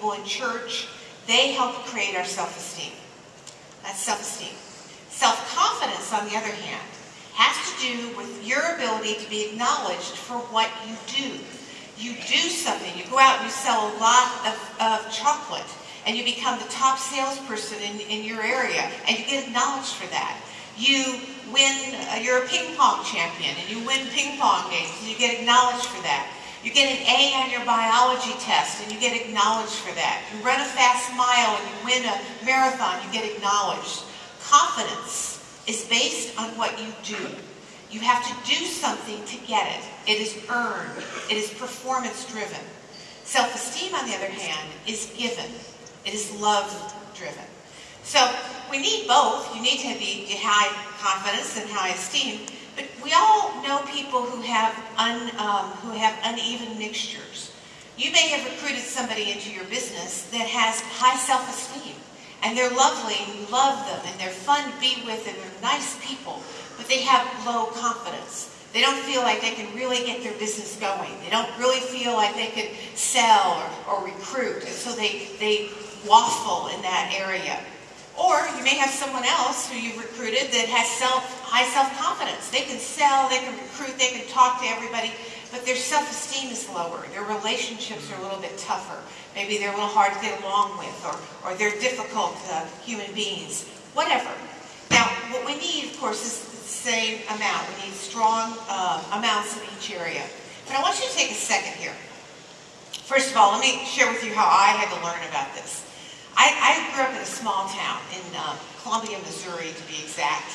people in church, they help create our self-esteem. That's self-esteem. Self-confidence, on the other hand, has to do with your ability to be acknowledged for what you do. You do something. You go out and you sell a lot of chocolate, and you become the top salesperson in your area, and you get acknowledged for that. You win, you're a ping pong champion, and you win ping pong games, and you get acknowledged for that. You get an A on your biology test, and you get acknowledged for that. You run a fast mile, and you win a marathon, you get acknowledged. Confidence is based on what you do. You have to do something to get it. It is earned. It is performance-driven. Self-esteem, on the other hand, is given. It is love-driven. So we need both. You need to be high confidence and high esteem. But we all know people who have uneven mixtures. You may have recruited somebody into your business that has high self-esteem. And they're lovely, and you love them, and they're fun to be with, and they're nice people. But they have low confidence. They don't feel like they can really get their business going. They don't really feel like they can sell or recruit. And so they waffle in that area. Or you may have someone else who you've recruited that has high self-confidence. They can sell, they can recruit, they can talk to everybody, but their self-esteem is lower. Their relationships are a little bit tougher. Maybe they're a little hard to get along with, or they're difficult human beings, whatever. Now, what we need, of course, is the same amount. We need strong amounts in each area. But I want you to take a second here. First of all, let me share with you how I had to learn about this. I grew up in a small town in Columbia, Missouri, to be exact.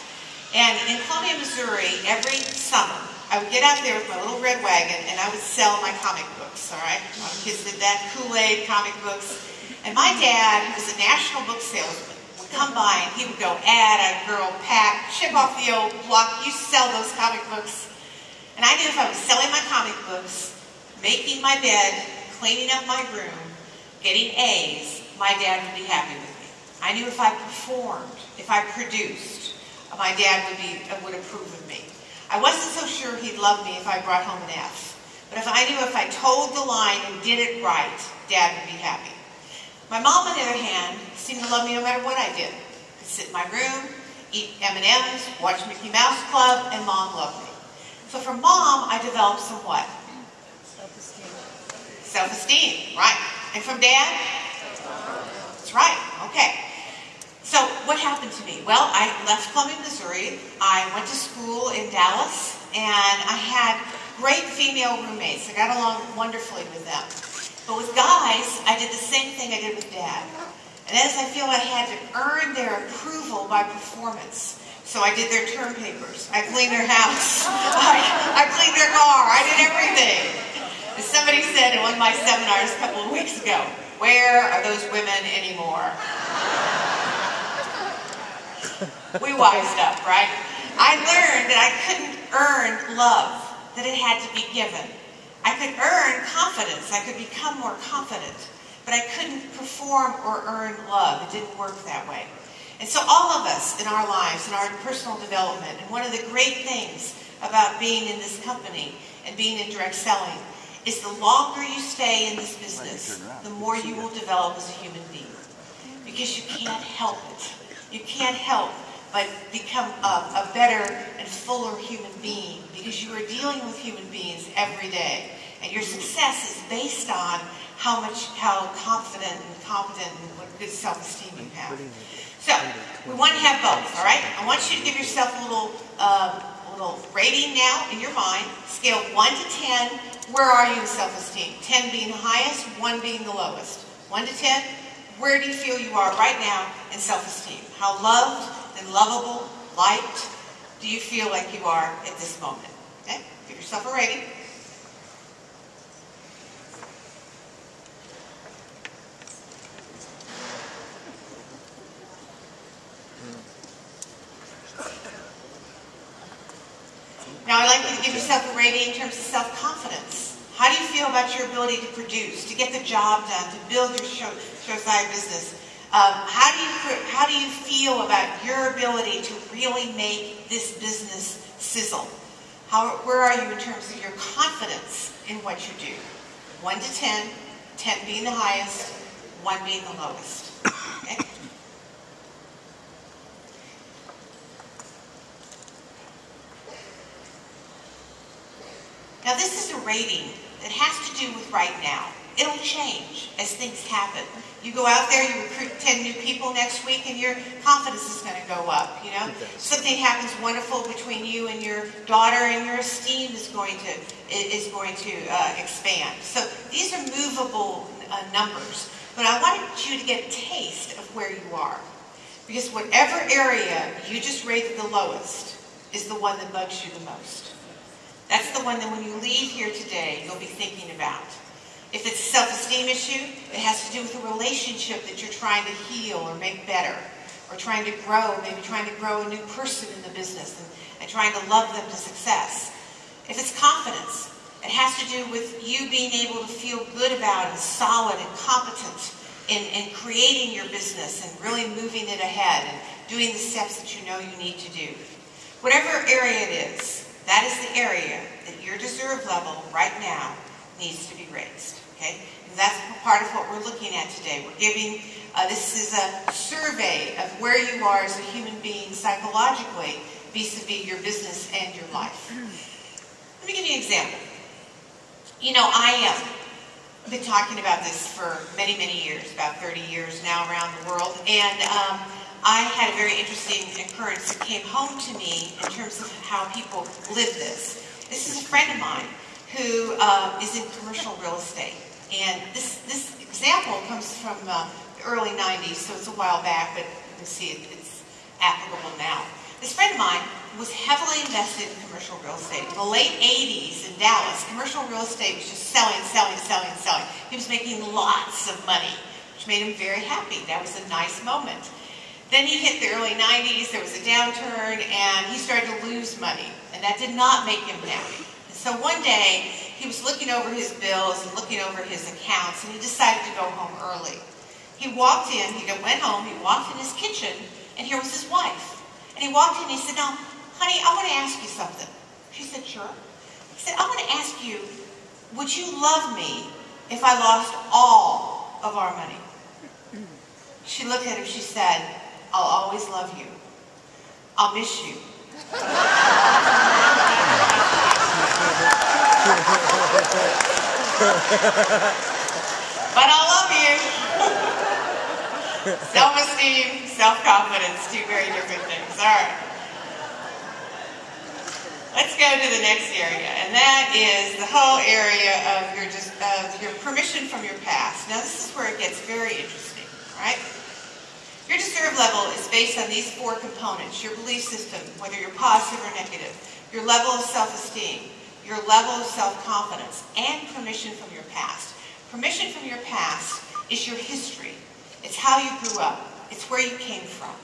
And in Columbia, Missouri, every summer, I would get out there with my little red wagon and I would sell my comic books, all right? A lot of kids did that, Kool-Aid comic books. And my dad, who was a national book salesman, would come by and he would go, "Add a girl, Pat, chip off the old block, you sell those comic books." And I knew if I was selling my comic books, making my bed, cleaning up my room, getting A's, my dad would be happy with me. I knew if I performed, if I produced, my dad would approve of me. I wasn't so sure he'd love me if I brought home an F. But I knew if I told the line and did it right, Dad would be happy. My mom, on the other hand, seemed to love me no matter what I did. I could sit in my room, eat M&Ms, watch Mickey Mouse Club, and Mom loved me. So from Mom, I developed some what? Self-esteem. Self-esteem, right. And from Dad? That's right, okay. So what happened to me? Well, I left Columbia, Missouri. I went to school in Dallas, and I had great female roommates. I got along wonderfully with them. But with guys, I did the same thing I did with Dad. And as I feel I had to earn their approval by performance. So I did their term papers. I cleaned their house. I cleaned their car. I did everything. As somebody said in one of my seminars a couple of weeks ago, "Where are those women anymore?" We wised up, right? I learned that I couldn't earn love, that it had to be given. I could earn confidence. I could become more confident. But I couldn't perform or earn love. It didn't work that way. And so all of us in our lives, in our personal development, and one of the great things about being in this company and being in direct selling is the longer you stay in this business, the more you will develop as a human being. Because you can't help it. You can't help but become a better and fuller human being because you are dealing with human beings every day. And your success is based on how confident and competent and what good self-esteem you have. So, we want to have both, all right? I want you to give yourself a little rating now in your mind. Scale 1 to 10. Where are you in self-esteem? 10 being the highest, 1 being the lowest. 1 to 10, where do you feel you are right now in self-esteem? How loved and lovable, liked, do you feel like you are at this moment? Okay? Give yourself a rating. Now, I'd like you to give yourself a rating in terms of self-confidence. How do you feel about your ability to produce, to get the job done, to build your XOCAI business? How do you feel about your ability to really make this business sizzle? Where are you in terms of your confidence in what you do? 1 to 10, 10 being the highest, one being the lowest. Okay? Now this is a rating that has to do with right now. It'll change as things happen. You go out there, you recruit 10 new people next week, and your confidence is going to go up. You know, something happens wonderful between you and your daughter, and your esteem is going to expand. So these are movable numbers, but I wanted you to get a taste of where you are, because whatever area you just rated the lowest is the one that bugs you the most. That's the one that when you leave here today, you'll be thinking about. If it's a self-esteem issue, it has to do with a relationship that you're trying to heal or make better, or trying to grow, maybe trying to grow a new person in the business and trying to love them to success. If it's confidence, it has to do with you being able to feel good about and solid and competent in creating your business and really moving it ahead and doing the steps that you know you need to do. Whatever area it is, that is the area that your deserve level right now needs to be raised. Okay? And that's part of what we're looking at today. We're giving, this is a survey of where you are as a human being psychologically vis-a-vis your business and your life. Let me give you an example. You know, I've been talking about this for many, many years, about 30 years now around the world, and I had a very interesting occurrence that came home to me in terms of how people live this. This is a friend of mine who is in commercial real estate. And this example comes from the early 90s, so it's a while back, but you can see it's applicable now. This friend of mine was heavily invested in commercial real estate. In the late 80s in Dallas, commercial real estate was just selling, selling, selling, selling. He was making lots of money, which made him very happy. That was a nice moment. Then he hit the early 90s, there was a downturn, and he started to lose money, and that did not make him happy. So one day, he was looking over his bills and looking over his accounts, and he decided to go home early. He walked in, he went home, he walked in his kitchen, and here was his wife. And he walked in and he said, "Now, honey, I want to ask you something." She said, "Sure." He said, "I want to ask you, would you love me if I lost all of our money?" She looked at him, she said, "I'll always love you. I'll miss you. But I'll love you." Self-esteem, self-confidence, two very different things. All right. Let's go to the next area, and that is the whole area of your permission from your past. Now, this is where it gets very interesting, right? Your deserve level is based on these four components: your belief system, whether you're positive or negative, your level of self-esteem, your level of self-confidence, and permission from your past. Permission from your past is your history. It's how you grew up. It's where you came from.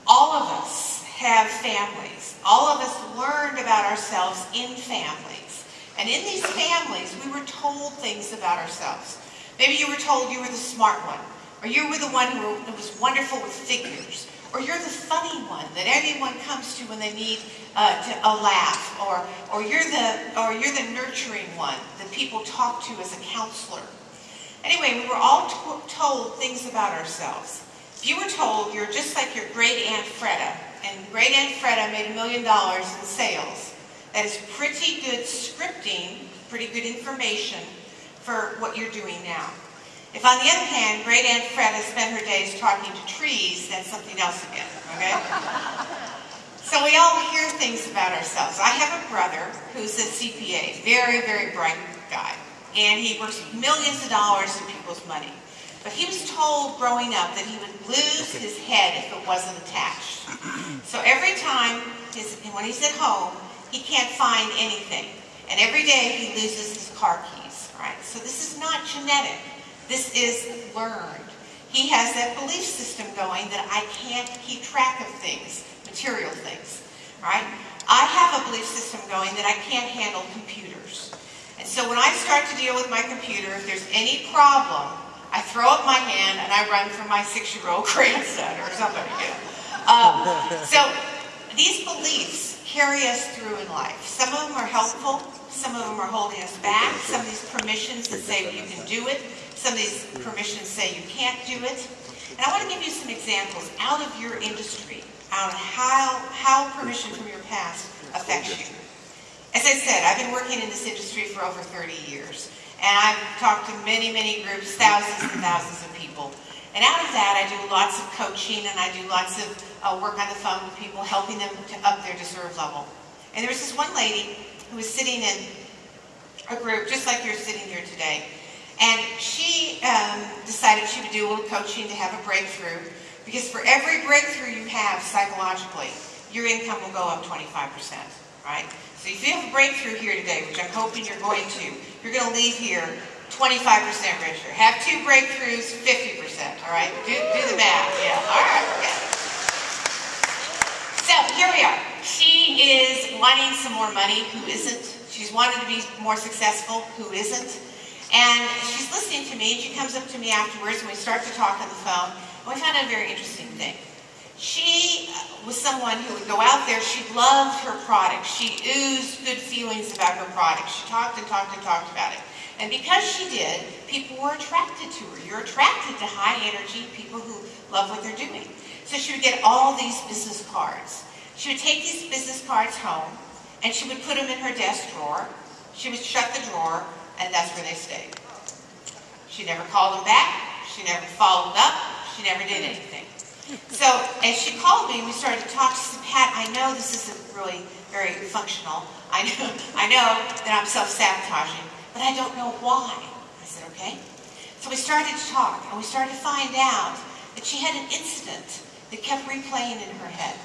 All of us have families. All of us learned about ourselves in families. And in these families, we were told things about ourselves. Maybe you were told you were the smart one, or you were the one who was wonderful with figures, or you're the funny one that everyone comes to when they need a laugh, or you're the nurturing one that people talk to as a counselor. Anyway, we were all told things about ourselves. If you were told you're just like your great Aunt Freda, and great Aunt Freda made $1 million in sales, that is pretty good scripting, pretty good information for what you're doing now. If, on the other hand, great Aunt Freda spent her days talking to trees, that's something else again, okay? So we all hear things about ourselves. I have a brother who's a CPA, very, very bright guy, and he works millions of dollars in people's money. But he was told growing up that he would lose his head if it wasn't attached. So every time, when he's at home, he can't find anything. And every day he loses his car keys, right? So this is not genetic. This is learned. He has that belief system going that I can't keep track of things, material things, right? I have a belief system going that I can't handle computers. And so when I start to deal with my computer, if there's any problem, I throw up my hand and I run for my 6-year-old grandson or somebody. So these beliefs carry us through in life. Some of them are helpful. Some of them are holding us back. Some of these permissions that say you can do it. some of these permissions say you can't do it. And I want to give you some examples out of your industry, out of how permission from your past affects you. As I said, I've been working in this industry for over 30 years. And I've talked to many, many groups, thousands and thousands of people. And out of that, I do lots of coaching, and I do lots of work on the phone with people, helping them to up their deserve level. And there was this one lady who was sitting in a group, just like you're sitting here today. And she decided she would do a little coaching to have a breakthrough, because for every breakthrough you have psychologically, your income will go up 25%, right? So if you have a breakthrough here today, which I'm hoping you're going to, you're going to leave here 25% richer. Have 2 breakthroughs, 50%, all right? Do the math, yeah, all right, okay. So here we are. She is wanting some more money, who isn't? She's wanted to be more successful, who isn't? And she's listening to me, and she comes up to me afterwards, and we start to talk on the phone, and we found out a very interesting thing. She was someone who would go out there, she loved her product, she oozed good feelings about her product, she talked and talked and talked about it. And because she did, people were attracted to her. You're attracted to high energy people who love what they're doing. So she would get all these business cards. She would take these business cards home, and she would put them in her desk drawer. She would shut the drawer, and that's where they stayed. She never called them back. She never followed up. She never did anything. So as she called me, we started to talk. She said, Pat, I know this isn't really very functional. I know that I'm self-sabotaging, but I don't know why. I said, okay. So we started to talk, and we started to find out that she had an incident that kept replaying in her head.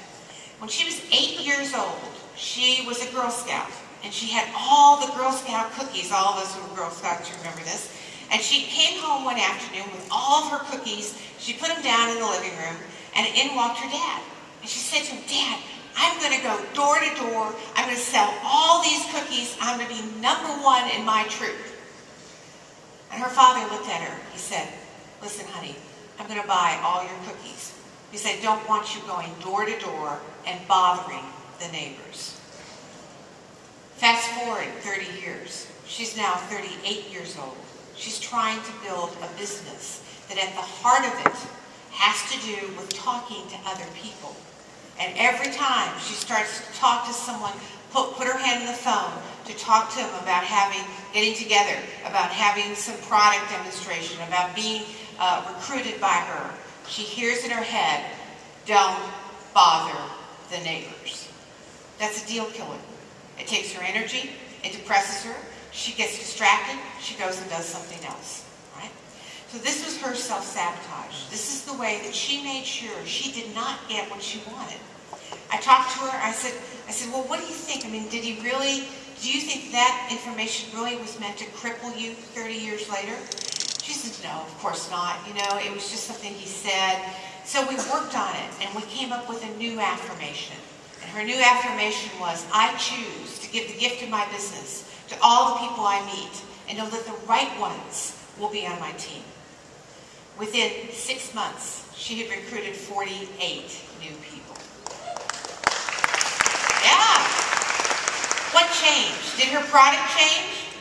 When she was 8 years old, she was a Girl Scout, and she had all the Girl Scout cookies. All of us who were Girl Scouts, you remember this. And she came home one afternoon with all of her cookies. She put them down in the living room, and in walked her dad. And she said to him, Dad, I'm going to go door to door. I'm going to sell all these cookies. I'm going to be #1 in my troop. And her father looked at her. He said, listen, honey, I'm going to buy all your cookies, because I don't want you going door to door and bothering the neighbors. Fast forward 30 years. She's now 38 years old. She's trying to build a business that at the heart of it has to do with talking to other people. And every time she starts to talk to someone, put her hand on the phone to talk to them about getting together, about having some product demonstration, about being recruited by her, she hears in her head, don't bother the neighbors. That's a deal killer. It takes her energy, it depresses her, she gets distracted, she goes and does something else, right? So this was her self-sabotage. This is the way that she made sure she did not get what she wanted. I talked to her, I said, well, what do you think? I mean, do you think that information really was meant to cripple you 30 years later? She said, no, of course not. You know, it was just something he said. So we worked on it, and we came up with a new affirmation. And her new affirmation was, I choose to give the gift of my business to all the people I meet, and know that the right ones will be on my team. Within 6 months, she had recruited 48 new people. Yeah. What changed? Did her product change?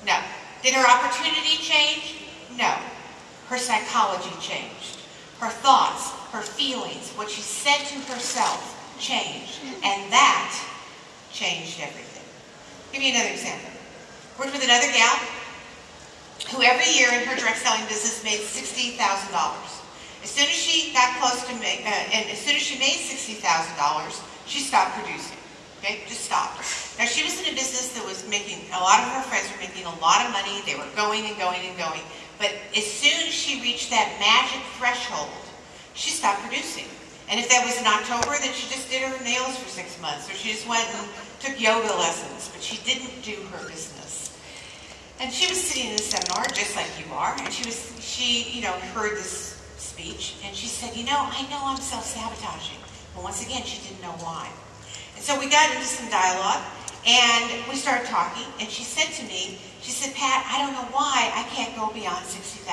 No. Did her opportunity change? No. Her psychology changed. Her thoughts, her feelings, what she said to herself changed. And that changed everything. I'll give you another example. Worked with another gal who every year in her direct selling business made $60,000. As soon as she got close to and as soon as she made $60,000, she stopped producing. Okay, just stopped. Now she was in a business that was making, a lot of her friends were making a lot of money. They were going and going and going. But as soon as she reached that magic threshold, she stopped producing. And if that was in October, then she just did her nails for 6 months, or she just went and took yoga lessons, but she didn't do her business. And she was sitting in a seminar, just like you are, and she heard this speech, and she said, I know I'm self-sabotaging. But once again, she didn't know why. And so we got into some dialogue, and we started talking, and she said to me, she said, Pat, I don't know why I can't go beyond $60,000.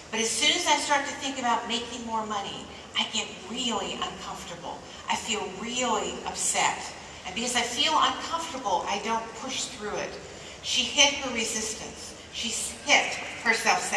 But as soon as I start to think about making more money, I get really uncomfortable. I feel really upset. And because I feel uncomfortable, I don't push through it. She hit her resistance. She hit her self-sabotage.